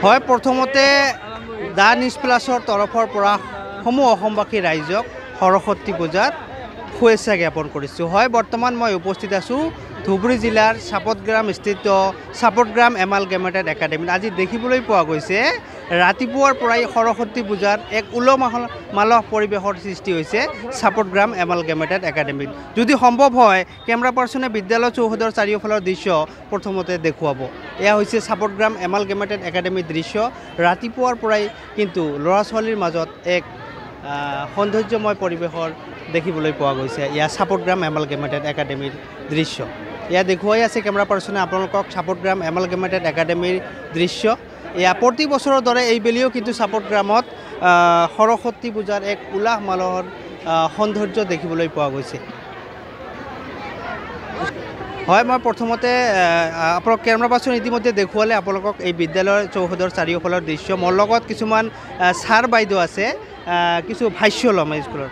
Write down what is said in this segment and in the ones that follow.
হয় প্ৰথমতে the news প্লাছৰ তৰফৰ পৰা সমূহ অসমবাসী ৰাইজক সৰস্বতী পূজাত শুভেচ্ছা জ্ঞাপন কৰিছোঁ। হয় বৰ্তমান মই উপস্থিত আছোঁ ধুবুৰী জিলাৰ চাপতগ্ৰাম স্থিত চাপতগ্ৰাম এমালগেমেটেড একাডেমীত। আজি দেখিবলৈ পোৱা গৈছে ৰাতিপুৱাৰ পৰাই সৰস্বতী পূজাৰ এক উলহ মালহ পৰিৱেশৰ সৃষ্টি হৈছে চাপতগ্ৰাম এমালগেমেটেড একাডেমীত। যদি সম্ভৱ হয় কেমেৰা পাৰ্চনে বিদ্যালয় চৌহদৰ চাৰিওফালৰ দৃশ্য প্ৰথমতে দেখুৱাব। এয়া হৈছে চাপতগ্ৰাম এমালগেমেটেড একাডেমীৰ দৃশ্য। ৰাতিপুৱাৰ পৰাই কিন্তু ল'ৰা ছোৱালীৰ মাজত এক সৌন্দৰ্যময় পৰিৱেশৰ দেখিবলৈ পোৱা গৈছে। এয়া চাপতগ্ৰাম এমালগেমেটেড একাডেমীৰ দৃশ্য। এয়া দেখুৱাই আছে কেমেৰা পাৰ্চনে আপোনালোকক চাপতগ্ৰাম এমালগেমেটেড একাডেমীৰ দৃশ্য। এয়া প্ৰতি বছৰৰ দৰে এইবেলিও কিন্তু চাপতগ্ৰামত সৰস্বতী পূজাৰ এক উলাহ মালহৰ সৌন্দৰ্য দেখিবলৈ পোৱা গৈছে। হয় মই প্ৰথমতে আপোনালোক কেমেৰা পাৰ্চন ইতিমধ্যে দেখুৱালে আপোনালোকক এই বিদ্যালয়ৰ চৌহদৰ চাৰিওফালৰ দৃশ্য। মোৰ লগত কিছুমান ছাৰ বাইদেউ আছে, কিছু ভাষ্য ল'ম স্কুলৰ।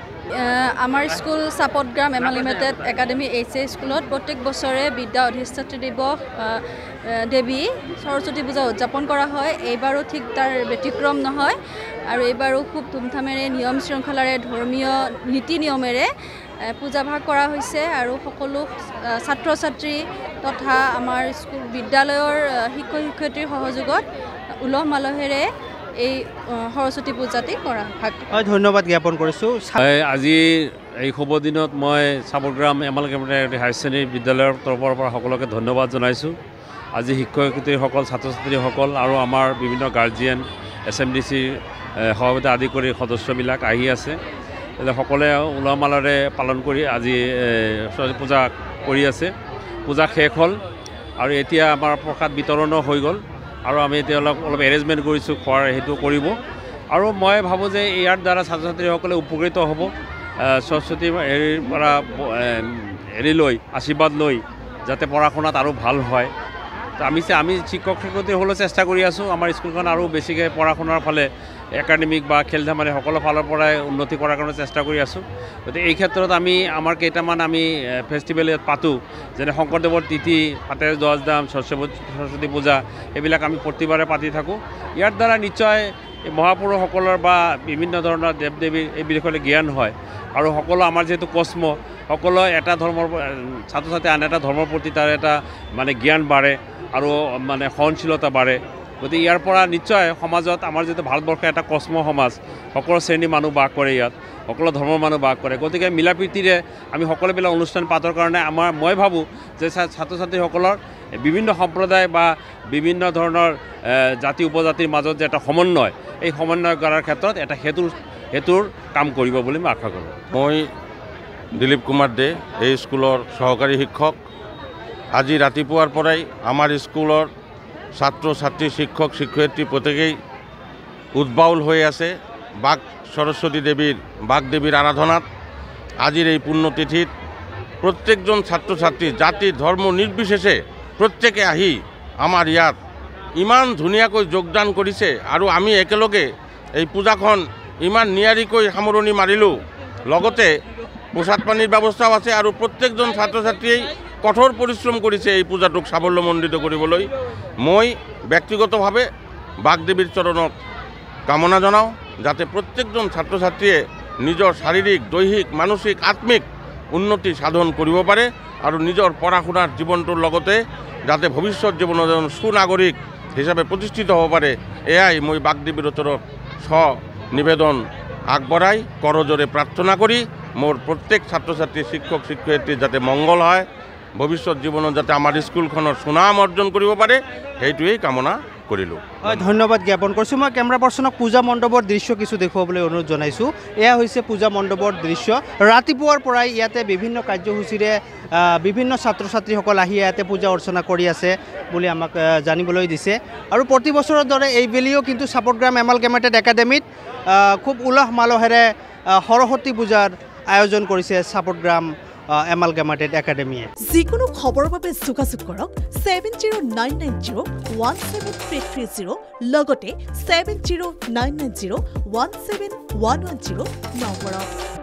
আমাৰ school Chapatgram amalgamated academy H S স্কুলত প্ৰত্যেক বছৰে বিদ্যা অধিষ্ঠাত্ৰী দিৱস দেৱী সৰস্বতী পূজা উদযাপন কৰা হয়। এইবাৰো ঠিক তাৰ ব্যতিক্ৰম নহয় আৰু এইবাৰো খুব ধুমধামেৰে নিয়ম শৃংখলাৰে ধৰ্মীয় নীতি নিয়মেৰে পূজাভাগ কৰা হৈছে আৰু সকলো ছাত্ৰ ছাত্ৰী তথা আমাৰ স্কুল বিদ্যালয়ৰ শিক্ষক শিক্ষয়িত্ৰীৰ সহযোগত উলহ মালহেৰে এই সৰস্বতী পূজাটি কৰা হয়। ধন্যবাদ জ্ঞাপন কৰিছোঁ। আজি এই শুভ দিনত মই চাপতগ্ৰাম এমালগেমেটেড হায়াৰ ছেকেণ্ডেৰী বিদ্যালয়ৰ তৰফৰ পৰা সকলোকে ধন্যবাদ জনাইছোঁ। আজি শিক্ষক শিক্ষয়িত্ৰীসকল ছাত্ৰ ছাত্ৰীসকল আৰু আমাৰ বিভিন্ন গাৰ্জিয়ান SMDC সভাপতি আদি কৰি সদস্যবিলাক আহি আছে। সকলোৱে উলহ মালহেৰে পালন কৰি আজি সৰস্বতী পূজা কৰি আছে। পূজা শেষ হ'ল আৰু এতিয়া আমাৰ প্ৰসাদ বিতৰণো হৈ গ'ল আৰু আমি এতিয়া অলপ এৰেঞ্জমেণ্ট কৰিছোঁ খোৱাৰ সেইটো কৰিব। আৰু মই ভাবোঁ যে ইয়াৰ দ্বাৰা ছাত্ৰ ছাত্ৰীসকলে উপকৃত হ'ব। সৰস্বতী হেৰিৰ পৰা হেৰি লৈ আশীৰ্বাদ লৈ যাতে পঢ়া শুনাত আৰু ভাল হয়। তো আমি শিক্ষক শিক্ষয়িত্ৰী হ'লেও চেষ্টা কৰি আছোঁ আমাৰ স্কুলখন আৰু বেছিকৈ পঢ়া শুনাৰ ফালে একাডেমিক বা খেল ধেমালি সকলো ফালৰ পৰাই উন্নতি কৰাৰ কাৰণে চেষ্টা কৰি আছোঁ। গতিকে এই ক্ষেত্ৰত আমাৰ কেইটামান আমি ফেষ্টিভেল পাতোঁ, যেনে শংকৰদেৱৰ তিথি পাতে, দহদাম, সৰস্বতী পূজা, এইবিলাক আমি প্ৰতিবাৰে পাতি থাকোঁ। ইয়াৰ দ্বাৰা নিশ্চয় মহাপুৰুষসকলৰ বা বিভিন্ন ধৰণৰ দেৱ দেৱীৰ এইবিলাকলৈ জ্ঞান হয় আৰু সকলো আমাৰ যিহেতু কস্ম সকলো এটা ধৰ্মৰ ছাত্ৰ ছাত্ৰী আন এটা ধৰ্মৰ প্ৰতি তাৰ এটা জ্ঞান বাঢ়ে আৰু সহনশীলতা বাঢ়ে। গতিকে ইয়াৰ পৰা নিশ্চয় সমাজত আমাৰ যিহেতু ভাৰতবৰ্ষ এটা কস্ম সমাজ, সকলো শ্ৰেণীৰ মানুহ বাস কৰে, ইয়াত সকলো ধৰ্মৰ মানুহ বাস কৰে। গতিকে মিলা প্ৰীতিৰে আমি সকলোবিলাক অনুষ্ঠান পাতৰ কাৰণে মই ভাবোঁ যে ছাত্ৰ ছাত্ৰীসকলৰ বিভিন্ন সম্প্ৰদায় বা বিভিন্ন ধৰণৰ জাতি উপজাতিৰ মাজত যে এটা সমন্বয়, এই সমন্বয় কৰাৰ ক্ষেত্ৰত এটা হেতুৰ কাম কৰিব বুলি মই আশা কৰোঁ। মই দিলীপ কুমাৰ দে, এই স্কুলৰ সহকাৰী শিক্ষক। আজি ৰাতিপুৱাৰ পৰাই আমাৰ স্কুলৰ ছাত্ৰ ছাত্ৰী শিক্ষক শিক্ষয়িত্ৰী প্ৰত্যেকেই উদ্বাউল হৈ আছে বাগদেৱীৰ আৰাধনাত। আজিৰ এই পুণ্যতিথিত প্ৰত্যেকজন ছাত্ৰ ছাত্ৰী জাতি ধৰ্ম নিৰ্বিশেষে প্ৰত্যেকে আহি আমাৰ ইয়াত ইমান ধুনীয়াকৈ যোগদান কৰিছে আৰু আমি একেলগে এই পূজাখন ইমান নিয়াৰিকৈ সামৰণি মাৰিলোঁ। লগতে প্ৰসাদ পানীৰ ব্যৱস্থাও আছে আৰু প্ৰত্যেকজন ছাত্ৰ ছাত্ৰীয়ে কঠোৰ পৰিশ্ৰম কৰিছে এই পূজাটোক সাফল্যমণ্ডিত কৰিবলৈ। মই ব্যক্তিগতভাৱে বাগদেৱীৰ চৰণত কামনা জনাওঁ যাতে প্ৰত্যেকজন ছাত্ৰ ছাত্ৰীয়ে নিজৰ শাৰীৰিক, দৈহিক, মানসিক, আত্মিক উন্নতি সাধন কৰিব পাৰে আৰু নিজৰ পঢ়া শুনাৰ জীৱনটোৰ লগতে যাতে ভৱিষ্যত জীৱনত এজন সুনাগৰিক হিচাপে প্ৰতিষ্ঠিত হ'ব পাৰে, এয়াই মই বাগদেৱীৰ ওচৰত নিবেদন আগবঢ়াই কৰজোৰে প্ৰাৰ্থনা কৰি মোৰ প্ৰত্যেক ছাত্ৰ ছাত্ৰী শিক্ষক শিক্ষয়িত্ৰীৰ যাতে মংগল হয়, ভৱিষ্যত জীৱনত যাতে আমাৰ স্কুলখনৰ সুনাম অৰ্জন কৰিব পাৰে, সেইটোৱেই কামনা কৰিলোঁ। হয় ধন্যবাদ জ্ঞাপন কৰিছোঁ। মই কেমেৰা পাৰ্চনক পূজা মণ্ডপৰ দৃশ্য কিছু দেখুৱাবলৈ অনুৰোধ জনাইছোঁ। এয়া হৈছে পূজা মণ্ডপৰ দৃশ্য। ৰাতিপুৱাৰ পৰাই ইয়াতে বিভিন্ন কাৰ্যসূচীৰে বিভিন্ন ছাত্ৰ ছাত্ৰীসকল আহি ইয়াতে পূজা অৰ্চনা কৰি আছে বুলি আমাক জানিবলৈ দিছে। আৰু প্ৰতি বছৰৰ দৰে এইবেলিও কিন্তু চাপতগ্ৰাম এমালগেমেটেড একাডেমীত খুব উলহ মালহেৰে সৰস্বতী পূজাৰ আয়োজন কৰিছে চাপতগ্ৰাম এমালগেমেটেড একাডেমীয়ে। যিকোনো খবৰৰ বাবে যোগাযোগ কৰক 7099017330 লগতে 7099017110 নম্বৰত।